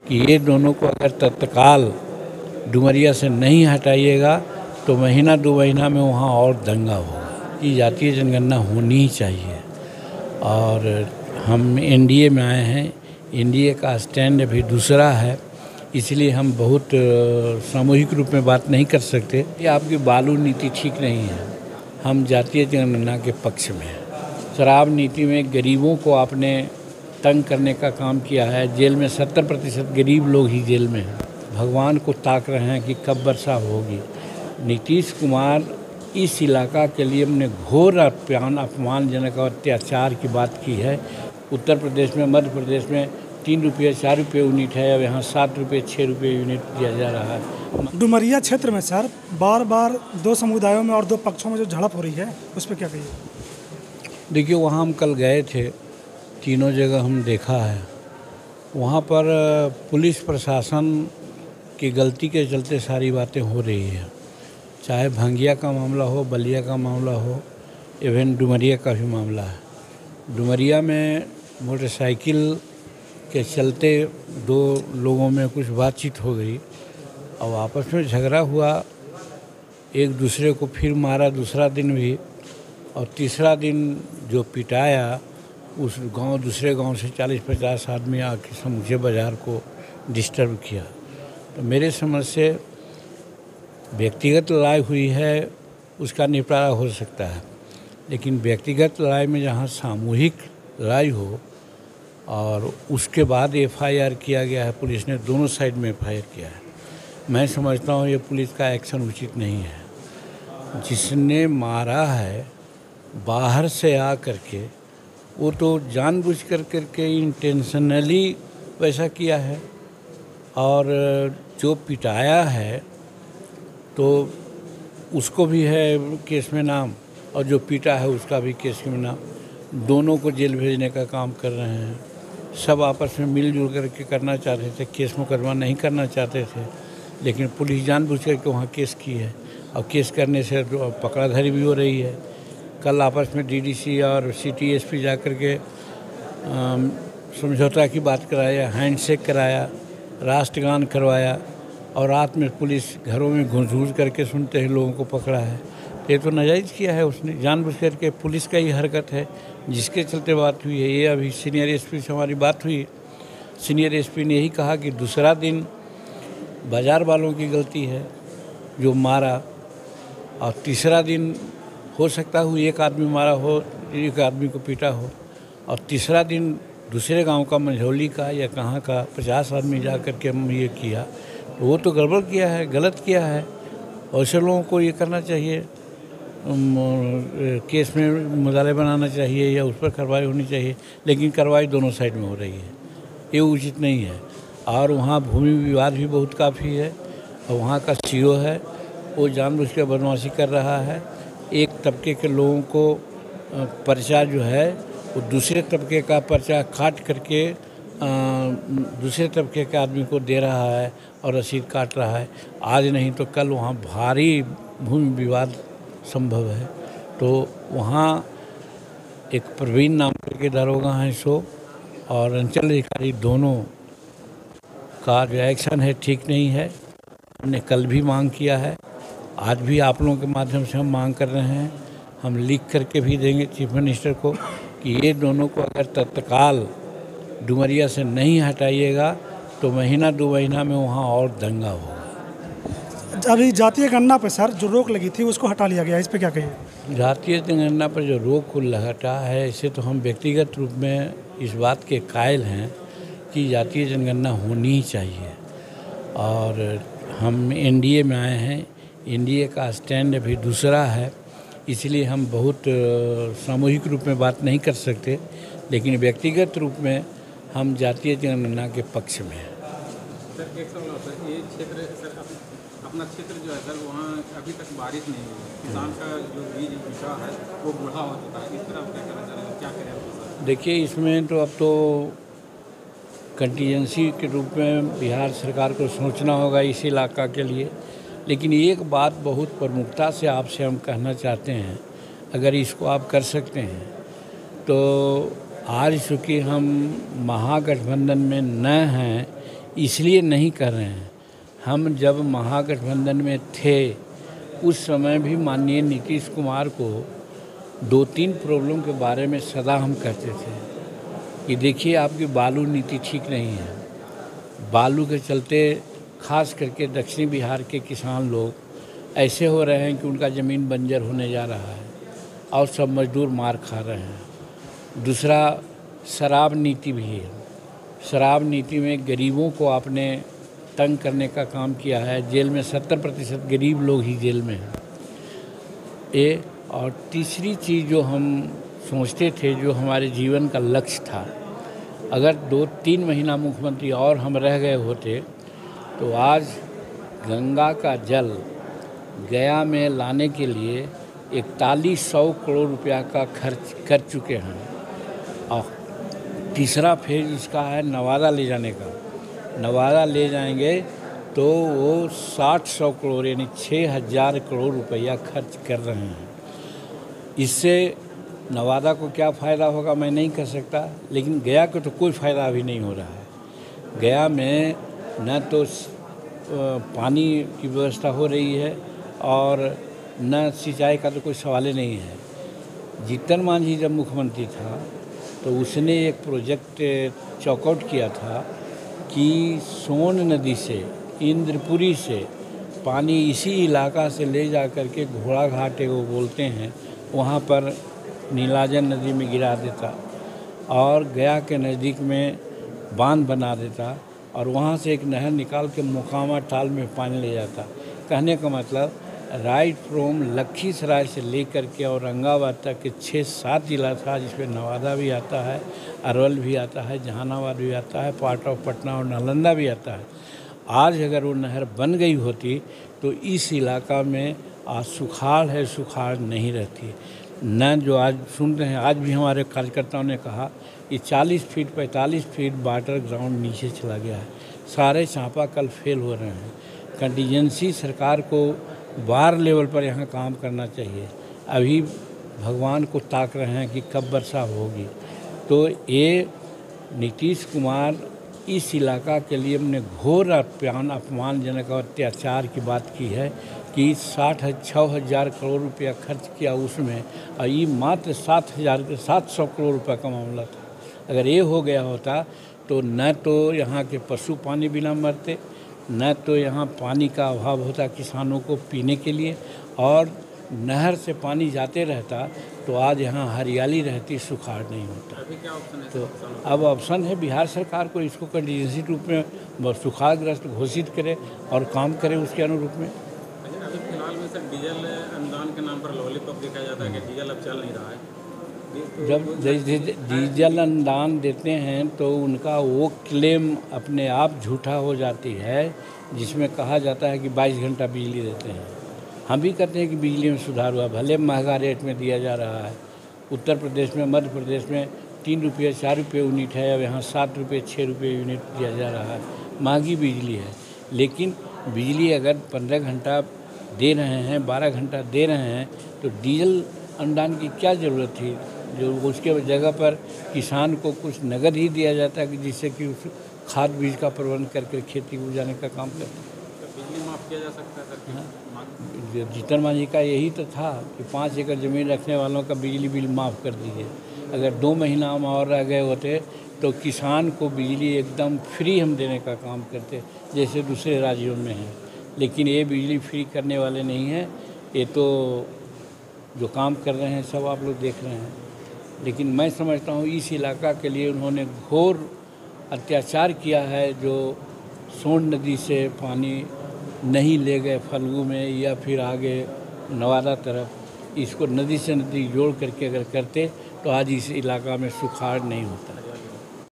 कि ये दोनों को अगर तत्काल डुमरिया से नहीं हटाइएगा तो महीना 2 महीना में वहाँ और दंगा होगा। कि जातीय जनगणना होनी ही चाहिए और हम एनडीए में आए हैं, एनडीए का स्टैंड अभी दूसरा है, इसलिए हम बहुत सामूहिक रूप में बात नहीं कर सकते। ये आपकी बालू नीति ठीक नहीं है, हम जातीय जनगणना के पक्ष में हैं। शराब नीति में गरीबों को आपने तंग करने का काम किया है, जेल में 70% गरीब लोग ही जेल में हैं। भगवान को ताक रहे हैं कि कब वर्षा होगी। नीतीश कुमार इस इलाका के लिए हमने घोर अपमानजनक और अत्याचार की बात की है। उत्तर प्रदेश में, मध्य प्रदेश में 3 रुपये 4 रुपये यूनिट है, अब यहाँ 7 रुपये 6 रुपये यूनिट दिया जा रहा है। डुमरिया क्षेत्र में सर बार बार 2 समुदायों में और 2 पक्षों में जो झड़प हो रही है उस पर क्या कहिए? देखिए, वहाँ हम कल गए थे, तीनों जगह हम देखा है। वहाँ पर पुलिस प्रशासन की गलती के चलते सारी बातें हो रही है, चाहे भंगिया का मामला हो, बलिया का मामला हो, इवन डुमरिया का भी मामला है। डुमरिया में मोटरसाइकिल के चलते 2 लोगों में कुछ बातचीत हो गई और आपस में झगड़ा हुआ, एक दूसरे को फिर मारा दूसरा दिन भी, और तीसरा दिन जो पिटाया उस गांव, दूसरे गांव से 40-50 आदमी आके समूचे बाज़ार को डिस्टर्ब किया। तो मेरे समझ से व्यक्तिगत लड़ाई हुई है, उसका निपटारा हो सकता है, लेकिन व्यक्तिगत लड़ाई में जहां सामूहिक लड़ाई हो और उसके बाद एफआईआर किया गया है, पुलिस ने दोनों साइड में एफआईआर किया है, मैं समझता हूं ये पुलिस का एक्शन उचित नहीं है। जिसने मारा है बाहर से आ करके, वो तो जानबूझ करके इंटेंशनली वैसा किया है, और जो पिटाया है तो उसको भी है केस में नाम, और जो पीटा है उसका भी केस में नाम। दोनों को जेल भेजने का काम कर रहे हैं। सब आपस में मिलजुल करके करना चाहते थे, केस मुकदमा नहीं करना चाहते थे, लेकिन पुलिस जानबूझ करके वहाँ केस की है, और केस करने से पकड़ाधरी भी हो रही है। कल आपस में डीडीसी और सिटी एसपी जा कर के समझौता की बात कराया, हैंडशेक कराया, राष्ट्रगान करवाया, और रात में पुलिस घरों में घुस करके सुनते ही लोगों को पकड़ा है। ये तो नाजायज़ किया है उसने, जानबूझ करके। पुलिस का ही हरकत है जिसके चलते बात हुई है। ये अभी सीनियर एसपी से हमारी बात हुई, सीनियर एसपी ने यही कहा कि दूसरा दिन बाज़ार वालों की गलती है जो मारा, और तीसरा दिन हो सकता हो एक आदमी मारा हो, एक आदमी को पीटा हो, और तीसरा दिन दूसरे गांव का, मंझौली का या कहाँ का 50 आदमी जा कर के हम ये किया, तो वो तो गड़बड़ किया है, गलत किया है। और ऐसे लोगों को ये करना चाहिए, केस में मुदाले बनाना चाहिए या उस पर कार्रवाई होनी चाहिए, लेकिन कार्रवाई दोनों साइड में हो रही है, ये उचित नहीं है। और वहाँ भूमि विवाद भी बहुत काफ़ी है, और वहाँ का सीओ है वो जानबूझ के बदमाशी कर रहा है। एक तबके के लोगों को पर्चा जो है वो दूसरे तबके का पर्चा काट करके दूसरे तबके के आदमी को दे रहा है और रसीद काट रहा है। आज नहीं तो कल वहाँ भारी भूमि विवाद संभव है। तो वहाँ एक प्रवीण नाम के दरोगा हैं सो, और अंचल अधिकारी, दोनों का जो एक्शन है ठीक नहीं है। हमने कल भी मांग किया है, आज भी आप लोगों के माध्यम से हम मांग कर रहे हैं। हम लिख करके भी देंगे चीफ मिनिस्टर को कि ये दोनों को अगर तत्काल डुमरिया से नहीं हटाइएगा तो महीना 2 महीना में वहाँ और दंगा होगा। अभी जातीय गणना पर सर जो रोक लगी थी उसको हटा लिया गया, इस पे क्या कहिए? जातीय जनगणना पर जो रोक हटा है, इसे तो हम व्यक्तिगत रूप में इस बात के कायल हैं कि जातीय जनगणना होनी ही चाहिए, और हम एनडीए में आए हैं, एनडीए का स्टैंड अभी दूसरा है, इसलिए हम बहुत सामूहिक रूप में बात नहीं कर सकते, लेकिन व्यक्तिगत रूप में हम जातीय जनगणना के पक्ष में हैं। सर एक सवाल सर, ये क्षेत्र सर अपना क्षेत्र जो है सर, वहाँ अभी तक बारिश नहीं हुई, किसान का जो बीज बिछा है वो बूढ़ा हो चुका है, इस तरह क्या करना चाह रहे हैं, क्या करें? देखिए, इसमें तो अब तो कंटीजेंसी के रूप में बिहार सरकार को सोचना होगा इस इलाका के लिए। लेकिन एक बात बहुत प्रमुखता से आपसे हम कहना चाहते हैं, अगर इसको आप कर सकते हैं तो आज चूँकि हम महागठबंधन में न हैं, इसलिए नहीं कर रहे हैं। हम जब महागठबंधन में थे उस समय भी माननीय नीतीश कुमार को 2-3 प्रॉब्लम के बारे में सदा हम कहते थे कि देखिए आपकी बालू नीति ठीक नहीं है। बालू के चलते खास करके दक्षिणी बिहार के किसान लोग ऐसे हो रहे हैं कि उनका ज़मीन बंजर होने जा रहा है और सब मजदूर मार खा रहे हैं। दूसरा शराब नीति भी है। शराब नीति में गरीबों को आपने तंग करने का काम किया है। जेल में 70% गरीब लोग ही जेल में हैं। ये और तीसरी चीज़ जो हम सोचते थे, जो हमारे जीवन का लक्ष्य था, अगर 2-3 महीना मुख्यमंत्री और हम रह गए होते तो आज गंगा का जल गया में लाने के लिए 4100 करोड़ रुपया का खर्च कर चुके हैं। और तीसरा फेज इसका है नवादा ले जाने का। नवादा ले जाएंगे तो वो 60-100 करोड़ यानी 6000 करोड़ रुपया खर्च कर रहे हैं। इससे नवादा को क्या फ़ायदा होगा मैं नहीं कह सकता, लेकिन गया को तो कोई फ़ायदा अभी नहीं हो रहा है। गया में न तो पानी की व्यवस्था हो रही है और न सिंचाई का तो कोई सवाल ही नहीं है। जीतन मांझी जब मुख्यमंत्री था तो उसने एक प्रोजेक्ट चॉकआउट किया था कि सोन नदी से इंद्रपुरी से पानी इसी इलाका से ले जा कर के घोड़ा घाट वो बोलते हैं वहाँ पर नीलाजन नदी में गिरा देता और गया के नज़दीक में बांध बना देता और वहाँ से एक नहर निकाल के मोकामा टाल में पानी ले जाता। कहने का मतलब राइट फ्रॉम लखीसराय से लेकर के औरंगाबाद तक के 6-7 जिला था, जिसमें नवादा भी आता है, अरवल भी आता है, जहानाबाद भी आता है, पार्ट ऑफ पटना और नालंदा भी आता है। आज अगर वो नहर बन गई होती तो इस इलाका में आज सुखाड़ है, सुखाड़ नहीं रहती। न जो आज सुन रहे हैं, आज भी हमारे कार्यकर्ताओं ने कहा कि 40 फीट 45 फीट वाटर ग्राउंड नीचे चला गया है। सारे चापाकल फेल हो रहे हैं। कंटीजेंसी सरकार को वार लेवल पर यहाँ काम करना चाहिए। अभी भगवान को ताक रहे हैं कि कब वर्षा होगी। तो ये नीतीश कुमार इस इलाका के लिए हमने घोर अपमानजनक और अत्याचार की बात की है कि 6,000 करोड़ रुपया खर्च किया उसमें, और ये मात्र 700 करोड़ रुपया का मामला था। अगर ये हो गया होता तो न तो यहाँ के पशु पानी बिना मरते, न तो यहाँ पानी का अभाव होता किसानों को पीने के लिए, और नहर से पानी जाते रहता तो आज यहाँ हरियाली रहती, सुखाड़ नहीं होता। अभी क्या ऑप्शन है? तो अब ऑप्शन है बिहार सरकार को इसको कंटीजेंसी रूप में सुखाड़ग्रस्त घोषित करे और काम करे उसके अनुरूप में। अच्छा, अभी फिलहाल में सर डीजल अनुदान के नाम पर लॉलीपॉप दिखाया जाता है कि डीजल अब चल नहीं रहा है। जब डीजल अनुदान देते हैं तो उनका वो क्लेम अपने आप झूठा हो जाती है, जिसमें कहा जाता है कि 22 घंटा बिजली देते हैं। हम भी कहते हैं कि बिजली में सुधार हुआ, भले महंगा रेट में दिया जा रहा है। उत्तर प्रदेश में, मध्य प्रदेश में 3 रुपये 4 रुपये यूनिट है, अब यहाँ 7 रुपये 6 रुपये यूनिट दिया जा रहा है। महंगी बिजली है, लेकिन बिजली अगर 15 घंटा दे रहे हैं, 12 घंटा दे रहे हैं, तो डीजल अनुदान की क्या ज़रूरत थी? जो उसके जगह पर किसान को कुछ नगद ही दिया जाता है कि जिससे कि उस खाद बीज का प्रबंध करके खेती उपजाने का काम करते हैं। तो बिजली माफ़ किया जा सकता है सर? जीतन मांझी का यही तो था कि 5 एकड़ ज़मीन रखने वालों का बिजली बिल माफ़ कर दीजिए। अगर 2 महीना हम और रह गए होते तो किसान को बिजली एकदम फ्री हम देने का काम करते, जैसे दूसरे राज्यों में है। लेकिन ये बिजली फ्री करने वाले नहीं हैं। ये तो जो काम कर रहे हैं सब आप लोग देख रहे हैं। लेकिन मैं समझता हूँ इस इलाका के लिए उन्होंने घोर अत्याचार किया है, जो सोन नदी से पानी नहीं ले गए फल्गु में या फिर आगे नवादा तरफ। इसको नदी से नदी जोड़ करके अगर करते तो आज इस इलाका में सुखाड़ नहीं होता।